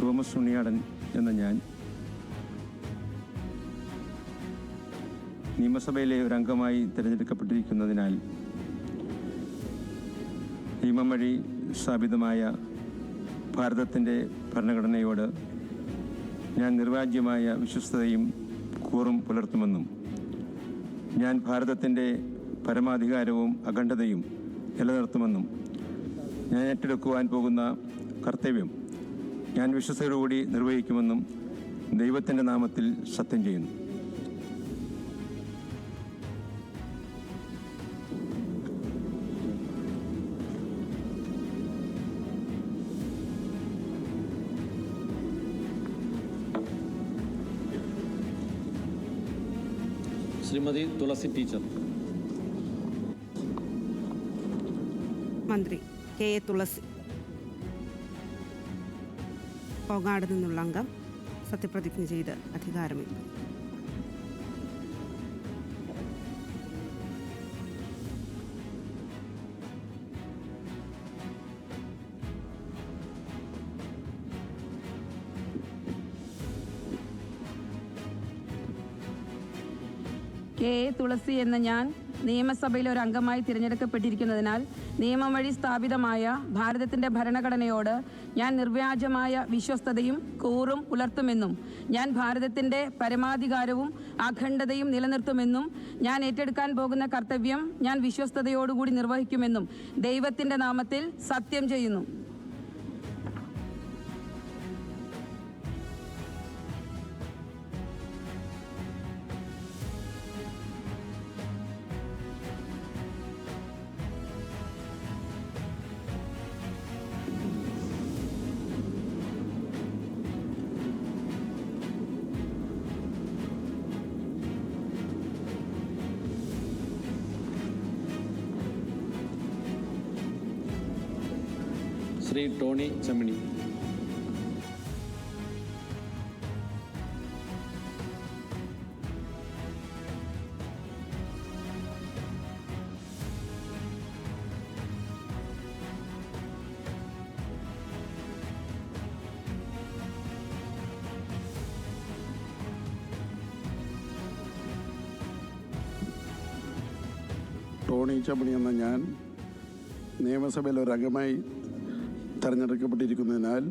Thomas Unniyadan എന്ന ഞാൻ നിയമസഭയിലെ ഒരു അംഗമായി തിരഞ്ഞെടുക്കപ്പെട്ടിരിക്കുന്നതിനാൽ നിയമം വഴി സ്ഥാപിതമായ ഭാരതത്തിൻ്റെ ഭരണഘടനയോട് ഞാൻ നിർവാജ്യമായ വിശ്വസ്തതയും കൂറും പുലർത്തുമെന്നും ഞാൻ ഭാരതത്തിൻ്റെ പരമാധികാരവും അഖണ്ഡതയും നിലനിർത്തുമെന്നും ഞാൻ ഏറ്റെടുക്കുവാൻ പോകുന്ന കർത്തവ്യം ഞാൻ വിശ്വസ്തയോടുകൂടി നിർവഹിക്കുമെന്നും ദൈവത്തിൻ്റെ നാമത്തിൽ സത്യം ചെയ്യുന്നു. ശ്രീമതി തുളസി ടീച്ചർ. മന്ത്രി കെ എ തുളസി. പോങ്ങാട് നിന്നുള്ള അംഗം സത്യപ്രതിജ്ഞ ചെയ്ത് അധികാരമേൽക്കും. കെ എ തുളസി എന്ന ഞാൻ നിയമസഭയിൽ ഒരു അംഗമായി തിരഞ്ഞെടുക്കപ്പെട്ടിരിക്കുന്നതിനാൽ നിയമം വഴി സ്ഥാപിതമായ ഭാരതത്തിൻ്റെ ഭരണഘടനയോട് ഞാൻ നിർവ്യാജമായ വിശ്വസ്തതയും കൂറും പുലർത്തുമെന്നും ഞാൻ ഭാരതത്തിൻ്റെ പരമാധികാരവും അഖണ്ഡതയും നിലനിർത്തുമെന്നും ഞാൻ ഏറ്റെടുക്കാൻ പോകുന്ന കർത്തവ്യം ഞാൻ വിശ്വസ്തയോടുകൂടി നിർവഹിക്കുമെന്നും ദൈവത്തിൻ്റെ നാമത്തിൽ സത്യം ചെയ്യുന്നു. ശ്രീ ടോണി ചെമ്മണി. ടോണി ചെമ്മണി എന്ന ഞാൻ നിയമസഭയിൽ ഒരംഗമായി തെരഞ്ഞെടുക്കപ്പെട്ടിരിക്കുന്നതിനാൽ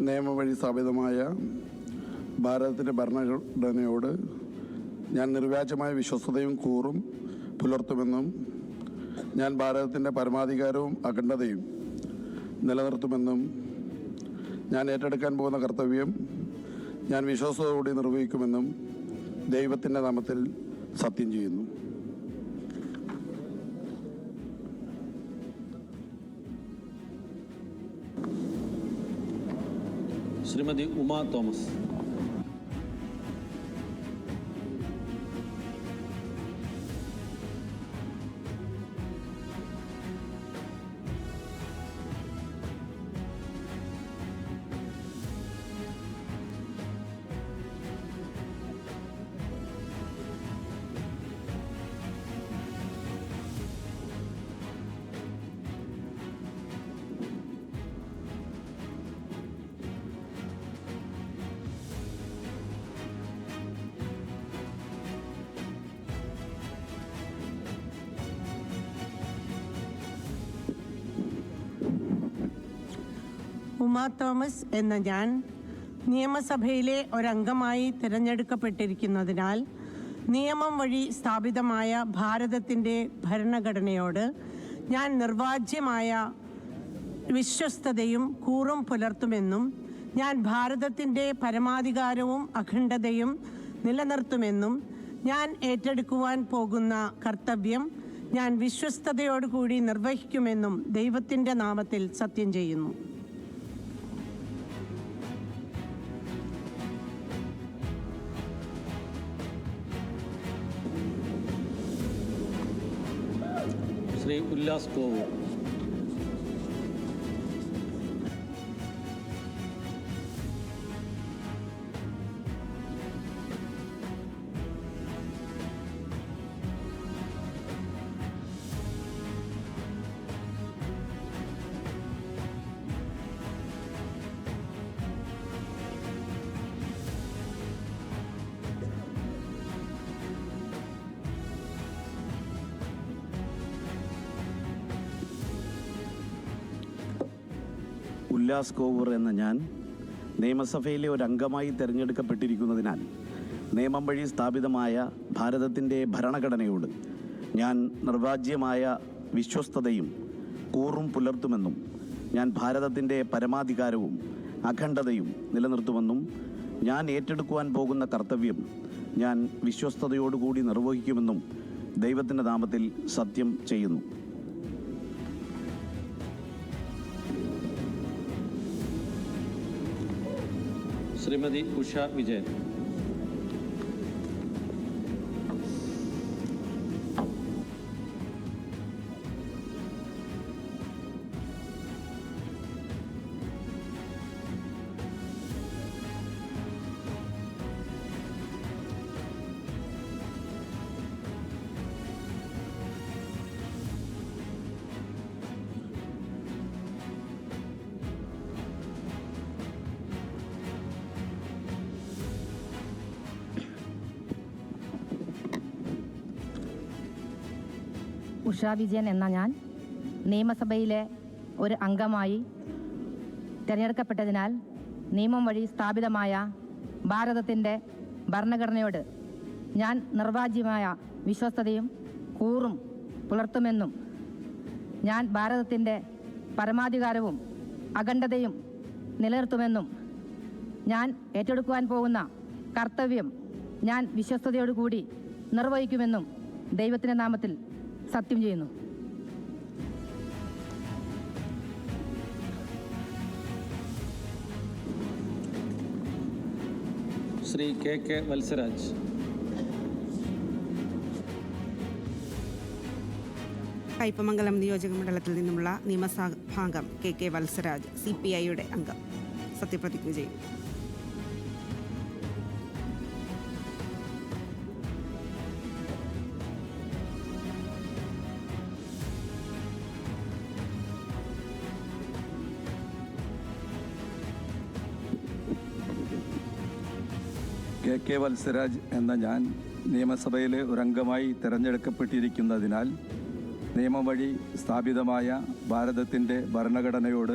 നിയമം വഴി സ്ഥാപിതമായ ഭാരതത്തിൻ്റെ ഭരണഘടനയോട് ഞാൻ നിർവ്യാജമായ വിശ്വസ്തതയും കൂറും പുലർത്തുമെന്നും ഞാൻ ഭാരതത്തിൻ്റെ പരമാധികാരവും അഖണ്ഡതയും നിലനിർത്തുമെന്നും ഞാൻ ഏറ്റെടുക്കാൻ പോകുന്ന കർത്തവ്യം ഞാൻ വിശ്വാസത്തോടുകൂടി നിർവഹിക്കുമെന്നും ദൈവത്തിൻ്റെ നാമത്തിൽ സത്യം ചെയ്യുന്നു. ശ്രീമതി ഉമാ തോമസ്. ഉമാ തോമസ് എന്ന ഞാൻ നിയമസഭയിലെ ഒരംഗമായി തിരഞ്ഞെടുക്കപ്പെട്ടിരിക്കുന്നതിനാൽ നിയമം വഴി സ്ഥാപിതമായ ഭാരതത്തിൻ്റെ ഭരണഘടനയോട് ഞാൻ നിർവാജ്യമായ വിശ്വസ്തതയും കൂറും പുലർത്തുമെന്നും ഞാൻ ഭാരതത്തിൻ്റെ പരമാധികാരവും അഖണ്ഡതയും നിലനിർത്തുമെന്നും ഞാൻ ഏറ്റെടുക്കുവാൻ പോകുന്ന കർത്തവ്യം ഞാൻ വിശ്വസ്തയോടുകൂടി നിർവഹിക്കുമെന്നും ദൈവത്തിൻ്റെ നാമത്തിൽ സത്യം ചെയ്യുന്നു. ശ്രീ ഉല്ലാസ് കോവൂർ. ഉല്ലാസ് കോവൂർ എന്ന ഞാൻ നിയമസഭയിലെ ഒരു അംഗമായി തിരഞ്ഞെടുക്കപ്പെട്ടിരിക്കുന്നതിനാൽ നിയമം വഴി സ്ഥാപിതമായ ഭാരതത്തിൻ്റെ ഭരണഘടനയോട് ഞാൻ നിർവാജ്യമായ വിശ്വസ്തതയും കൂറും പുലർത്തുമെന്നും ഞാൻ ഭാരതത്തിൻ്റെ പരമാധികാരവും അഖണ്ഡതയും നിലനിർത്തുമെന്നും ഞാൻ ഏറ്റെടുക്കുവാൻ പോകുന്ന കർത്തവ്യം ഞാൻ വിശ്വസ്തയോടുകൂടി നിർവഹിക്കുമെന്നും ദൈവത്തിൻ്റെ നാമത്തിൽ സത്യം ചെയ്യുന്നു. ശ്രീമതി ഉഷ വിജയൻ. ഉഷ വിജയൻ എന്ന ഞാൻ നിയമസഭയിലെ ഒരു അംഗമായി തിരഞ്ഞെടുക്കപ്പെട്ടതിനാൽ നിയമം വഴി സ്ഥാപിതമായ ഭാരതത്തിൻ്റെ ഭരണഘടനയോട് ഞാൻ നിർവാജ്യമായ വിശ്വസ്തതയും കൂറും പുലർത്തുമെന്നും ഞാൻ ഭാരതത്തിൻ്റെ പരമാധികാരവും അഖണ്ഡതയും നിലനിർത്തുമെന്നും ഞാൻ ഏറ്റെടുക്കുവാൻ പോകുന്ന കർത്തവ്യം ഞാൻ വിശ്വസ്തയോടുകൂടി നിർവഹിക്കുമെന്നും ദൈവത്തിൻ്റെ നാമത്തിൽ സത്യം ചെയ്യുന്നു. Shri K K Vatsaraj. കയ്പമംഗലം നിയോജക മണ്ഡലത്തിൽ നിന്നുമുള്ള നിയമസഭാംഗം കെ കെ വത്സരാജ് CPIയുടെ അംഗം സത്യപ്രതിജ്ഞ ചെയ്യും. കെ കെ വത്സരാജ് എന്ന ഞാൻ നിയമസഭയിലെ ഒരംഗമായി തിരഞ്ഞെടുക്കപ്പെട്ടിരിക്കുന്നതിനാൽ നിയമം വഴി സ്ഥാപിതമായ ഭാരതത്തിൻ്റെ ഭരണഘടനയോട്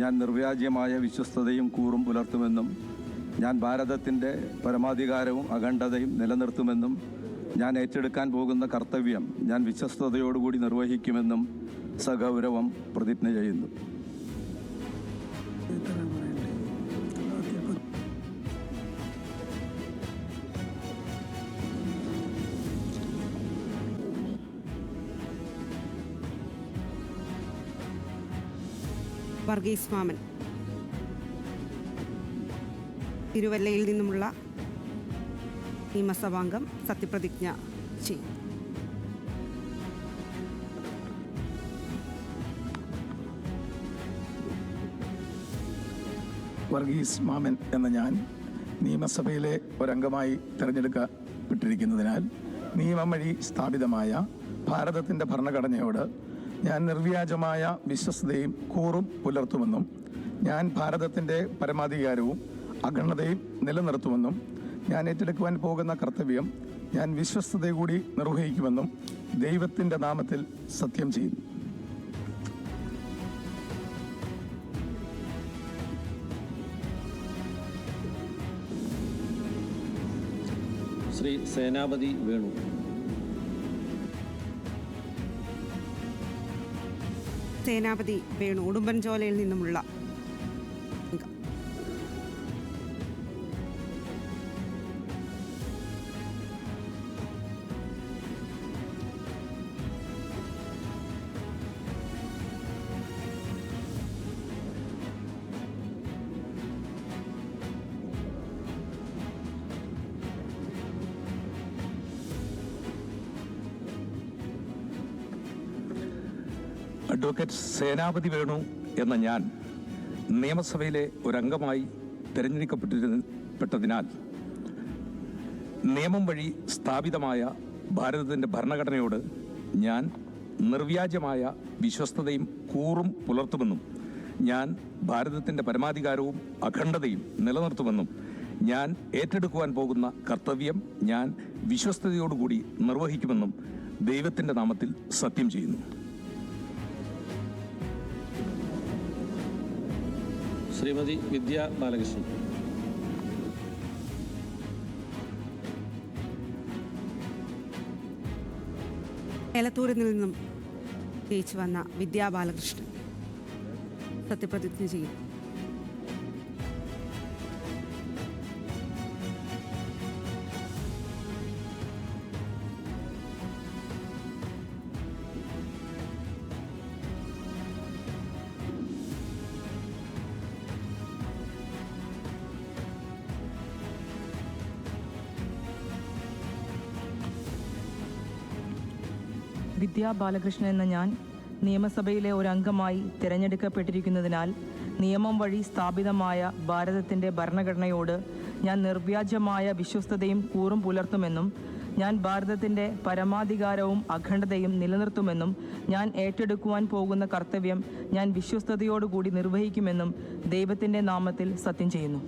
ഞാൻ നിർവ്യാജ്യമായ വിശ്വസ്തതയും കൂറും പുലർത്തുമെന്നും ഞാൻ ഭാരതത്തിൻ്റെ പരമാധികാരവും അഖണ്ഡതയും നിലനിർത്തുമെന്നും ഞാൻ ഏറ്റെടുക്കാൻ പോകുന്ന കർത്തവ്യം ഞാൻ വിശ്വസ്തയോടുകൂടി നിർവഹിക്കുമെന്നും സഗൗരവം പ്രതിജ്ഞ ചെയ്യുന്നു. വർഗീസ് മാമൻ തിരുവല്ലയിൽ നിന്നുമുള്ള നിയമസഭാംഗം സത്യപ്രതിജ്ഞ ചെയ്യും. വർഗീസ് മാമൻ എന്ന ഞാൻ നിയമസഭയിലെ ഒരംഗമായി തിരഞ്ഞെടുക്കപ്പെട്ടിരിക്കുന്നതിനാൽ നിയമം വഴി സ്ഥാപിതമായ ഭാരതത്തിൻ്റെ ഭരണഘടനയോട് ഞാൻ നിർവ്യാജമായ വിശ്വസ്തതയും കൂറും പുലർത്തുമെന്നും ഞാൻ ഭാരതത്തിൻ്റെ പരമാധികാരവും അഖണ്ഡതയും നിലനിർത്തുമെന്നും ഞാൻ ഏറ്റെടുക്കുവാൻ പോകുന്ന കർത്തവ്യം ഞാൻ വിശ്വസ്തയോടുകൂടി നിർവഹിക്കുമെന്നും ദൈവത്തിൻ്റെ നാമത്തിൽ സത്യം ചെയ്യുന്നു. ശ്രീ സേനാപതി വേണു. സേനാപതി വേണു ഉടുമ്പൻചോലയിൽ നിന്നുമുള്ള അംഗം. അഡ്വക്കേറ്റ് സേനാപതി വേണു എന്ന ഞാൻ നിയമസഭയിലെ ഒരംഗമായി തിരഞ്ഞെടുക്കപ്പെട്ടതിനാൽ നിയമം വഴി സ്ഥാപിതമായ ഭാരതത്തിൻ്റെ ഭരണഘടനയോട് ഞാൻ നിർവ്യാജമായ വിശ്വസ്തതയും കൂറും പുലർത്തുമെന്നും ഞാൻ ഭാരതത്തിൻ്റെ പരമാധികാരവും അഖണ്ഡതയും നിലനിർത്തുമെന്നും ഞാൻ ഏറ്റെടുക്കുവാൻ പോകുന്ന കർത്തവ്യം ഞാൻ വിശ്വസ്തയോടുകൂടി നിർവഹിക്കുമെന്നും ദൈവത്തിൻ്റെ നാമത്തിൽ സത്യം ചെയ്യുന്നു. ശ്രീമതി വിദ്യാ ബാലകൃഷ്ണൻ. എലത്തൂരിൽ നിന്നും ജയിച്ചു വന്ന വിദ്യാ ബാലകൃഷ്ണൻ സത്യപ്രതിജ്ഞ ചെയ്യും. വിദ്യാ ബാലകൃഷ്ണൻ എന്ന ഞാൻ നിയമസഭയിലെ ഒരു അംഗമായി തിരഞ്ഞെടുക്കപ്പെട്ടിരിക്കുന്നതിനാൽ നിയമം വഴി സ്ഥാപിതമായ ഭാരതത്തിൻ്റെ ഭരണഘടനയോട് ഞാൻ നിർവ്യാജമായ വിശ്വസ്തതയും കൂറും പുലർത്തുമെന്നും ഞാൻ ഭാരതത്തിൻ്റെ പരമാധികാരവും അഖണ്ഡതയും നിലനിർത്തുമെന്നും ഞാൻ ഏറ്റെടുക്കുവാൻ പോകുന്ന കർത്തവ്യം ഞാൻ വിശ്വസ്തയോടുകൂടി നിർവഹിക്കുമെന്നും ദൈവത്തിൻ്റെ നാമത്തിൽ സത്യം ചെയ്യുന്നു.